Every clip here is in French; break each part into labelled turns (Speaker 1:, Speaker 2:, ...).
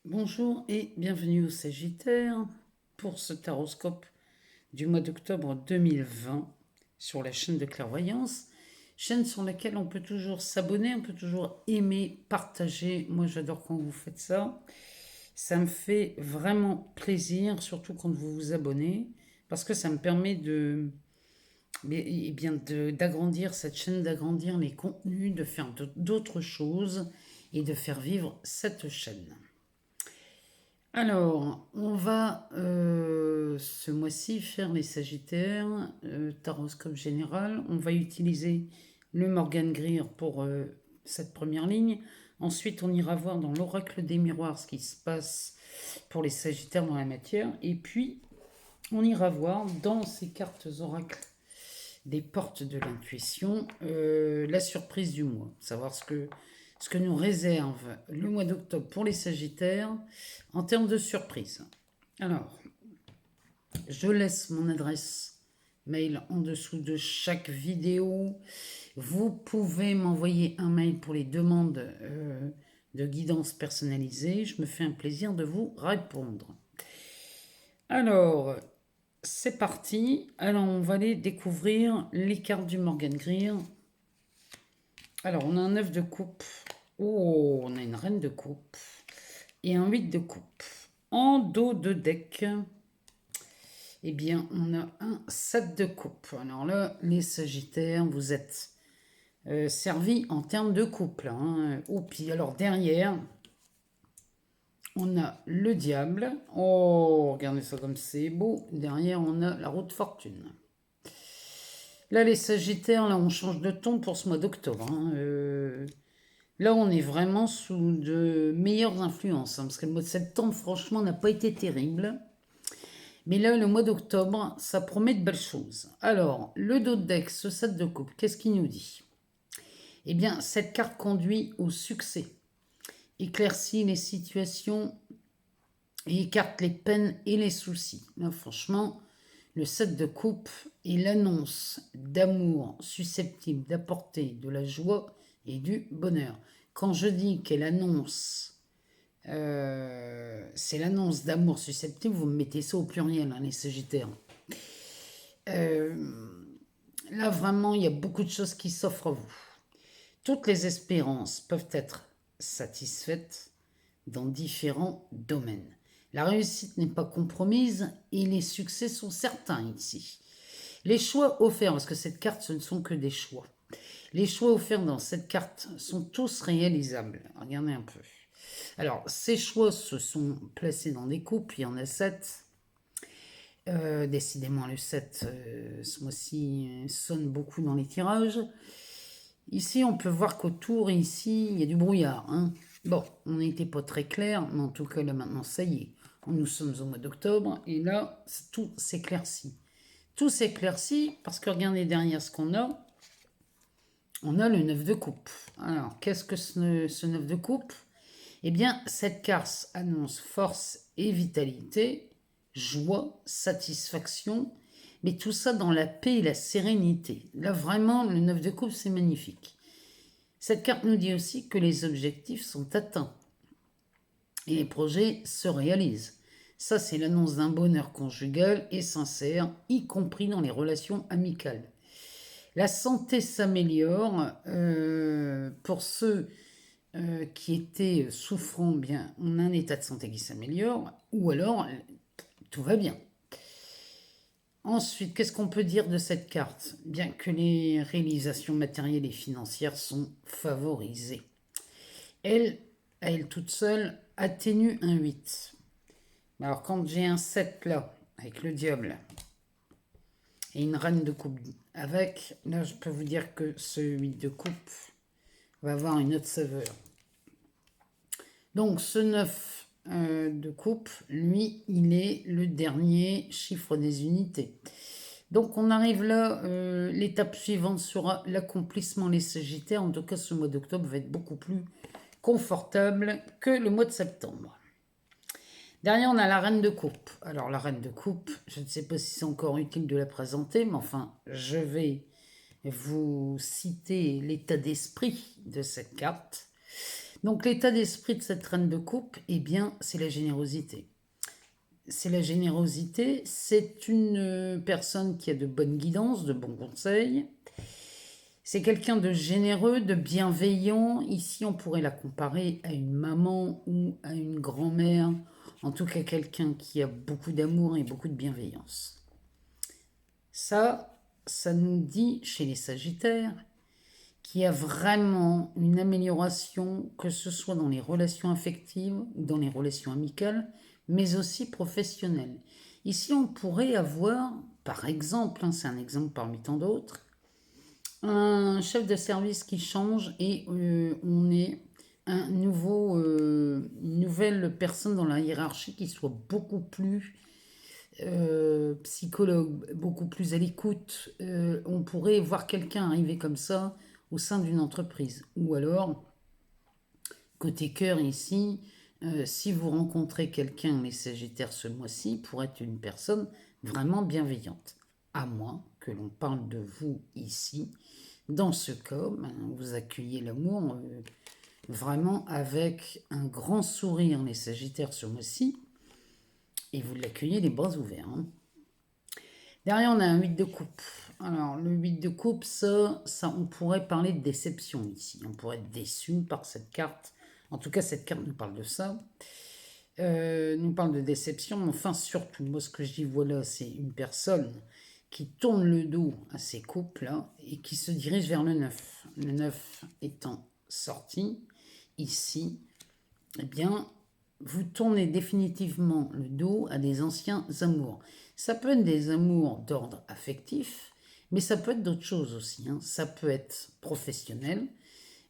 Speaker 1: Bonjour et bienvenue au Sagittaire pour ce taroscope du mois d'octobre 2020 sur la chaîne de clairvoyance, chaîne sur laquelle on peut toujours s'abonner, on peut toujours aimer, partager. Moi j'adore quand vous faites ça. Ça me fait vraiment plaisir, surtout quand vous vous abonnez, parce que ça me permet d'agrandir cette chaîne, d'agrandir les contenus, de faire d'autres choses et de faire vivre cette chaîne. Alors, on va ce mois-ci faire les Sagittaires, taroscope général. On va utiliser le Morgan Greer pour cette première ligne. Ensuite, on ira voir dans l'oracle des miroirs ce qui se passe pour les Sagittaires dans la matière. Et puis, on ira voir dans ces cartes oracles des portes de l'intuition la surprise du mois. Savoir ce que nous réserve le mois d'octobre pour les Sagittaires en termes de surprise. Alors, je laisse mon adresse mail en dessous de chaque vidéo. Vous pouvez m'envoyer un mail pour les demandes de guidance personnalisée. Je me fais un plaisir de vous répondre. Alors, c'est parti. Alors, on va aller découvrir les cartes du Morgan Greer. Alors, on a un 9 de coupe. Oh, on a une reine de coupe. Et un 8 de coupe. En dos de deck, eh bien, on a un 7 de coupe. Alors là, les Sagittaires, vous êtes servis en termes de couple. Hein. Au pied. Alors derrière, on a le diable. Oh, regardez ça comme c'est beau. Derrière, on a la roue de fortune. Là, les Sagittaires, là, on change de ton pour ce mois d'octobre. Hein. Là, on est vraiment sous de meilleures influences. Hein, parce que le mois de septembre, franchement, n'a pas été terrible. Mais là, le mois d'octobre, ça promet de belles choses. Alors, le dos de deck, ce 7 de coupe, qu'est-ce qu'il nous dit? Eh bien, cette carte conduit au succès, éclaircit les situations et écarte les peines et les soucis. Là, franchement, le 7 de coupe est l'annonce d'amour susceptible d'apporter de la joie et du bonheur. Quand je dis qu'elle annonce, c'est l'annonce d'amour susceptible, vous me mettez ça au pluriel, hein, les Sagittaires. Là, vraiment, il y a beaucoup de choses qui s'offrent à vous. Toutes les espérances peuvent être satisfaites dans différents domaines. La réussite n'est pas compromise et les succès sont certains ici. Les choix offerts, parce que cette carte, ce ne sont que des choix. Les choix offerts dans cette carte sont tous réalisables. Regardez un peu. Alors, ces choix se sont placés dans des coupes, il y en a 7. Décidément, le 7, ce mois-ci, sonne beaucoup dans les tirages. Ici, on peut voir qu'autour, ici, il y a du brouillard. Hein. Bon, on n'était pas très clair, mais en tout cas, là, maintenant, ça y est. Nous sommes au mois d'octobre, et là, tout s'éclaircit. Tout s'éclaircit parce que regardez derrière ce qu'on a. On a le 9 de coupe. Alors, qu'est-ce que ce 9 de coupe? Eh bien, cette carte annonce force et vitalité, joie, satisfaction, mais tout ça dans la paix et la sérénité. Là, vraiment, le 9 de coupe, c'est magnifique. Cette carte nous dit aussi que les objectifs sont atteints et les projets se réalisent. Ça, c'est l'annonce d'un bonheur conjugal et sincère, y compris dans les relations amicales. La santé s'améliore. Pour ceux qui étaient souffrants, bien, on a un état de santé qui s'améliore, ou alors tout va bien. Ensuite, qu'est-ce qu'on peut dire de cette carte? Bien que les réalisations matérielles et financières sont favorisées. Elle, à elle toute seule, atténue un 8. Alors quand j'ai un 7 là, avec le diable, et une reine de coupe avec, là je peux vous dire que ce 8 de coupe va avoir une autre saveur. Donc ce 9 de coupe, lui, il est le dernier chiffre des unités. Donc on arrive là, l'étape suivante sera l'accomplissement les Sagittaires. En tout cas, ce mois d'octobre va être beaucoup plus confortable que le mois de septembre. Derrière, on a la reine de coupe. Alors la reine de coupe, je ne sais pas si c'est encore utile de la présenter, mais enfin, je vais vous citer l'état d'esprit de cette carte. Donc l'état d'esprit de cette reine de coupe, eh bien, c'est la générosité. C'est la générosité, c'est une personne qui a de bonnes guidances, de bons conseils. C'est quelqu'un de généreux, de bienveillant. Ici, on pourrait la comparer à une maman ou à une grand-mère. En tout cas, quelqu'un qui a beaucoup d'amour et beaucoup de bienveillance. Ça nous dit chez les Sagittaires qu'il y a vraiment une amélioration, que ce soit dans les relations affectives ou dans les relations amicales, mais aussi professionnelles. Ici, on pourrait avoir, par exemple, c'est un exemple parmi tant d'autres, un chef de service qui change et on est une nouvelle personne dans la hiérarchie qui soit beaucoup plus psychologue, beaucoup plus à l'écoute. On pourrait voir quelqu'un arriver comme ça au sein d'une entreprise. Ou alors, côté cœur ici, si vous rencontrez quelqu'un, les Sagittaires, ce mois-ci, pour être une personne vraiment bienveillante. À moins que l'on parle de vous ici. Dans ce cas, vous accueillez l'amour vraiment avec un grand sourire, les Sagittaires, ce mois-ci. Et vous l'accueillez les bras ouverts. Hein. Derrière, on a un 8 de coupe. Alors, le 8 de coupe, ça, on pourrait parler de déception ici. On pourrait être déçu par cette carte. En tout cas, cette carte nous parle de ça. Nous parle de déception. Enfin, surtout, moi, ce que je dis, voilà, c'est une personne qui tourne le dos à ces couples-là et qui se dirige vers le 9. Le 9 étant sorti, ici, eh bien, vous tournez définitivement le dos à des anciens amours. Ça peut être des amours d'ordre affectif, mais ça peut être d'autres choses aussi. Hein. Ça peut être professionnel.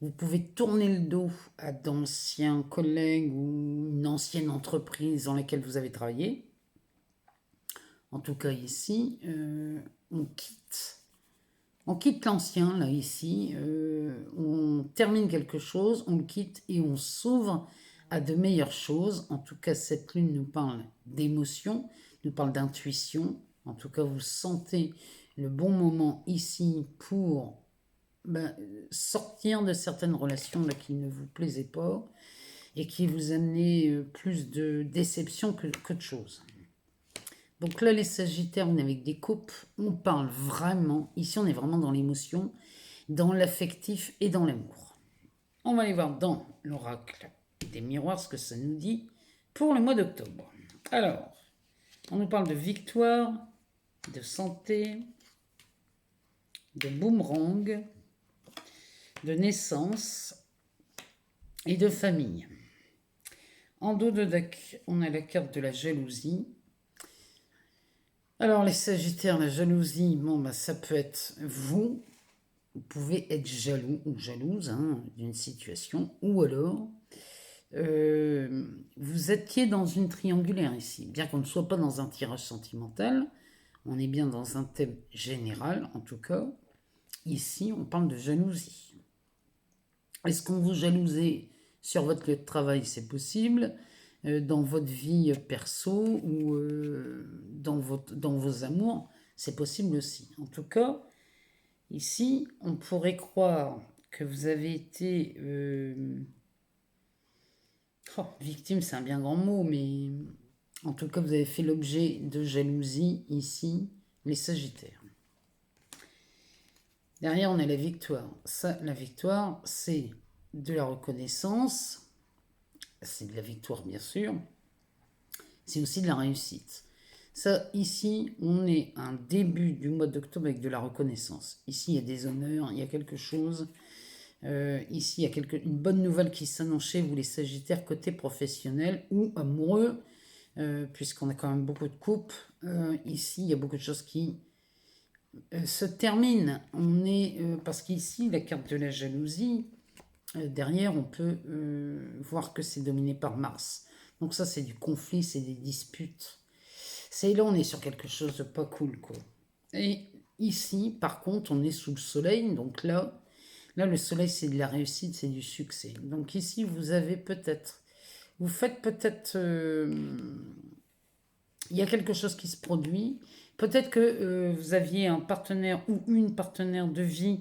Speaker 1: Vous pouvez tourner le dos à d'anciens collègues ou une ancienne entreprise dans laquelle vous avez travaillé. En tout cas ici, on quitte l'ancien, là ici, on termine quelque chose, on le quitte et on s'ouvre à de meilleures choses. En tout cas, cette lune nous parle d'émotion, nous parle d'intuition. En tout cas, vous sentez le bon moment ici pour sortir de certaines relations là, qui ne vous plaisaient pas et qui vous amenaient plus de déception que de choses. Donc là, les Sagittaires, on est avec des coupes, on parle vraiment, ici on est vraiment dans l'émotion, dans l'affectif et dans l'amour. On va aller voir dans l'oracle des miroirs ce que ça nous dit pour le mois d'octobre. Alors, on nous parle de victoire, de santé, de boomerang, de naissance et de famille. En dos de deck, on a la carte de la jalousie. Alors les Sagittaires, la jalousie, ça peut être vous. Vous pouvez être jaloux ou jalouse d'une situation. Ou alors, vous étiez dans une triangulaire ici. Bien qu'on ne soit pas dans un tirage sentimental, on est bien dans un thème général en tout cas. Ici, on parle de jalousie. Est-ce qu'on vous jalousait sur votre lieu de travail? C'est possible. Dans votre vie perso ou dans vos amours, c'est possible aussi. En tout cas, ici, on pourrait croire que vous avez été victime, c'est un bien grand mot, mais en tout cas, vous avez fait l'objet de jalousie ici, les Sagittaires. Derrière, on a la victoire. Ça, la victoire, c'est de la reconnaissance, c'est de la victoire bien sûr, c'est aussi de la réussite. Ça, ici, on est un début du mois d'octobre avec de la reconnaissance. Ici, il y a des honneurs, il y a quelque chose. Ici, il y a une bonne nouvelle qui s'annonce chez vous, les Sagittaires, côté professionnel ou amoureux, puisqu'on a quand même beaucoup de couples. Ici, il y a beaucoup de choses qui se terminent. Parce qu'ici, la carte de la jalousie, derrière, on peut voir que c'est dominé par Mars. Donc ça, c'est du conflit, c'est des disputes. C'est là, on est sur quelque chose de pas cool, quoi. Et ici, par contre, on est sous le soleil. Donc là, le soleil, c'est de la réussite, c'est du succès. Donc ici, vous faites peut-être... il y a quelque chose qui se produit. Peut-être que vous aviez un partenaire ou une partenaire de vie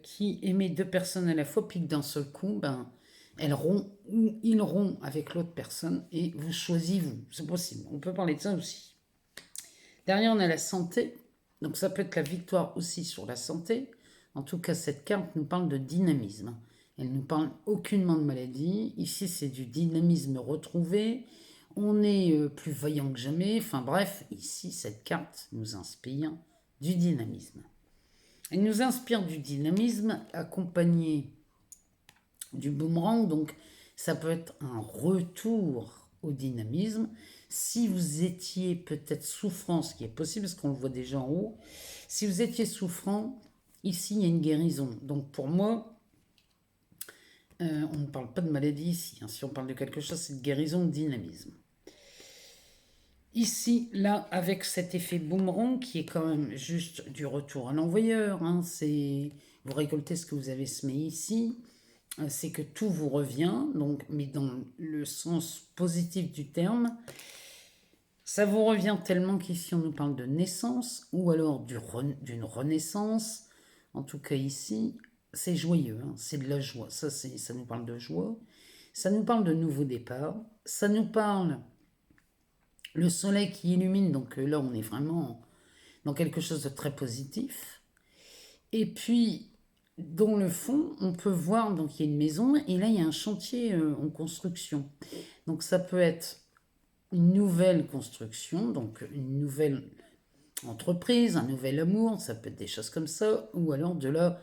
Speaker 1: qui aimait deux personnes à la fois, puis que d'un seul coup, Elle rompt ou il rompt avec l'autre personne et vous choisissez vous. C'est possible. On peut parler de ça aussi. Derrière, on a la santé. Donc ça peut être la victoire aussi sur la santé. En tout cas, cette carte nous parle de dynamisme. Elle ne nous parle aucunement de maladie. Ici, c'est du dynamisme retrouvé. On est plus vaillant que jamais. Enfin bref, ici, cette carte nous inspire du dynamisme. Elle nous inspire du dynamisme accompagné du boomerang. Donc, ça peut être un retour au dynamisme. Si vous étiez peut-être souffrant, ce qui est possible parce qu'on le voit déjà en haut, si vous étiez souffrant, ici, il y a une guérison. Donc, pour moi, on ne parle pas de maladie ici. Hein. Si on parle de quelque chose, c'est de guérison, de dynamisme. Ici, là, avec cet effet boomerang qui est quand même juste du retour à l'envoyeur, hein, c'est vous récoltez ce que vous avez semé ici, c'est que tout vous revient, donc, mais dans le sens positif du terme. Ça vous revient tellement qu'ici on nous parle de naissance ou alors d'une renaissance. En tout cas ici, c'est joyeux, hein, c'est de la joie. Ça nous parle de joie. Ça nous parle de nouveau départ. Ça nous parle le soleil qui illumine. Donc là, on est vraiment dans quelque chose de très positif. Et puis, dans le fond, on peut voir, donc il y a une maison et là, il y a un chantier en construction. Donc ça peut être une nouvelle construction, donc une nouvelle entreprise, un nouvel amour, ça peut être des choses comme ça, ou alors de la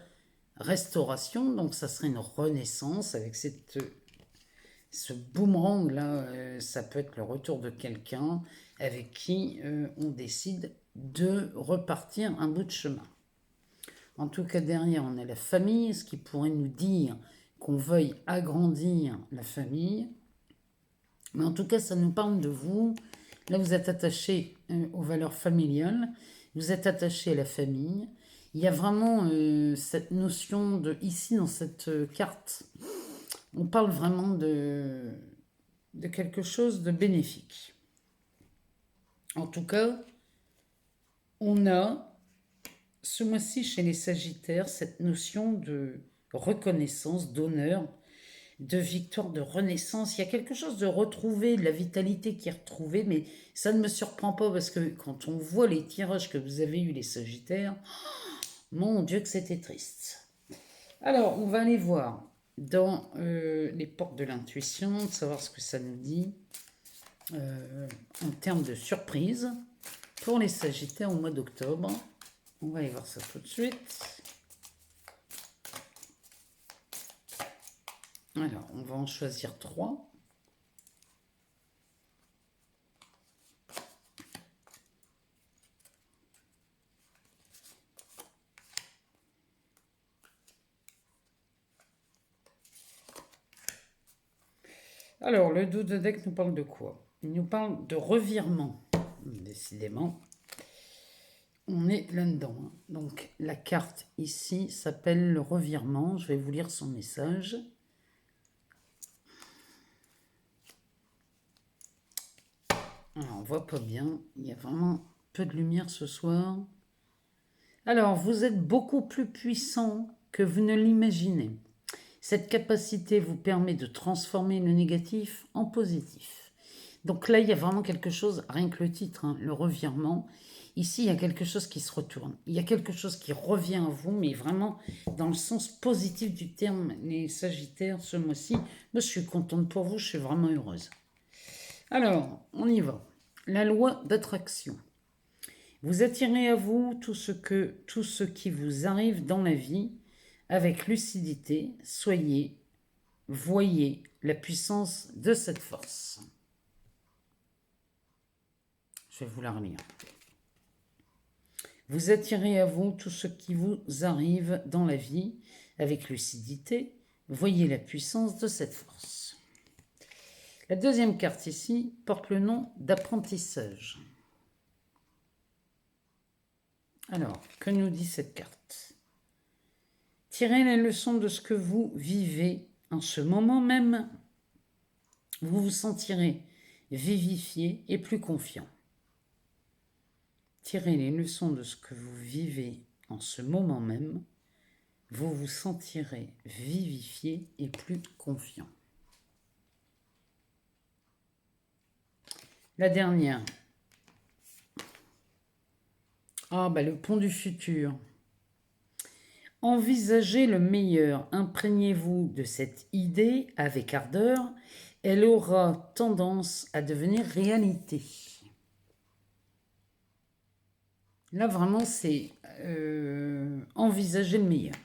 Speaker 1: restauration, donc ça serait une renaissance avec ce boomerang là, ça peut être le retour de quelqu'un avec qui on décide de repartir un bout de chemin. En tout cas, derrière, on a la famille, ce qui pourrait nous dire qu'on veuille agrandir la famille. Mais en tout cas, ça nous parle de vous. Là, vous êtes attaché aux valeurs familiales, vous êtes attaché à la famille. Il y a vraiment cette notion de, ici dans cette carte, on parle vraiment de quelque chose de bénéfique. En tout cas, on a ce mois-ci chez les Sagittaires cette notion de reconnaissance, d'honneur, de victoire, de renaissance. Il y a quelque chose de retrouvé, de la vitalité qui est retrouvée, mais ça ne me surprend pas parce que quand on voit les tirages que vous avez eus, les Sagittaires, mon Dieu que c'était triste. Alors, on va aller voir dans les portes de l'intuition, savoir ce que ça nous dit en termes de surprise pour les Sagittaires au mois d'octobre. On va aller voir ça tout de suite. Alors, on va en choisir 3. Alors, le dos de deck nous parle de quoi? Il nous parle de revirement. Décidément, on est là-dedans. Hein. Donc, la carte ici s'appelle le revirement. Je vais vous lire son message. Alors, on voit pas bien. Il y a vraiment peu de lumière ce soir. Alors, vous êtes beaucoup plus puissant que vous ne l'imaginez. Cette capacité vous permet de transformer le négatif en positif. Donc là, il y a vraiment quelque chose, rien que le titre, hein, le revirement. Ici, il y a quelque chose qui se retourne. Il y a quelque chose qui revient à vous, mais vraiment dans le sens positif du terme. Les Sagittaires, ce mois-ci, moi, je suis contente pour vous, je suis vraiment heureuse. Alors, on y va. La loi d'attraction. Vous attirez à vous tout ce qui vous arrive dans la vie avec lucidité. Voyez la puissance de cette force. Je vais vous la relire. Vous attirez à vous tout ce qui vous arrive dans la vie avec lucidité. Voyez la puissance de cette force. La deuxième carte ici porte le nom d'apprentissage. Alors, que nous dit cette carte? Tirez les leçons de ce que vous vivez en ce moment même. Vous vous sentirez vivifié et plus confiant. Tirez les leçons de ce que vous vivez en ce moment même. Vous vous sentirez vivifié et plus confiant. La dernière. Ah, bah le pont du futur. Envisagez le meilleur, imprégnez-vous de cette idée avec ardeur, elle aura tendance à devenir réalité. Là, vraiment, c'est envisager le meilleur.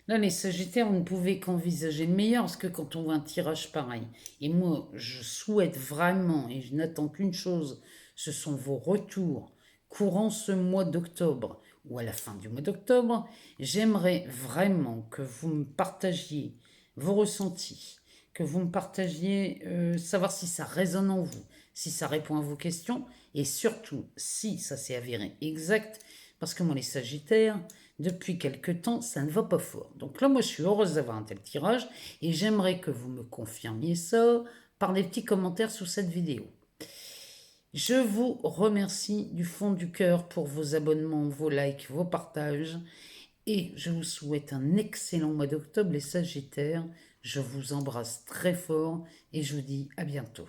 Speaker 1: Là, les Sagittaires, vous ne pouvez qu'envisager le meilleur parce que quand on voit un tirage pareil, et moi, je souhaite vraiment, et je n'attends qu'une chose, ce sont vos retours courant ce mois d'octobre ou à la fin du mois d'octobre. J'aimerais vraiment que vous me partagiez vos ressentis, que vous me partagiez, savoir si ça résonne en vous, si ça répond à vos questions, et surtout si ça s'est avéré exact, parce que moi, les Sagittaires, depuis quelque temps, ça ne va pas fort. Donc là, moi, je suis heureuse d'avoir un tel tirage et j'aimerais que vous me confirmiez ça par des petits commentaires sous cette vidéo. Je vous remercie du fond du cœur pour vos abonnements, vos likes, vos partages et je vous souhaite un excellent mois d'octobre, les Sagittaires. Je vous embrasse très fort et je vous dis à bientôt.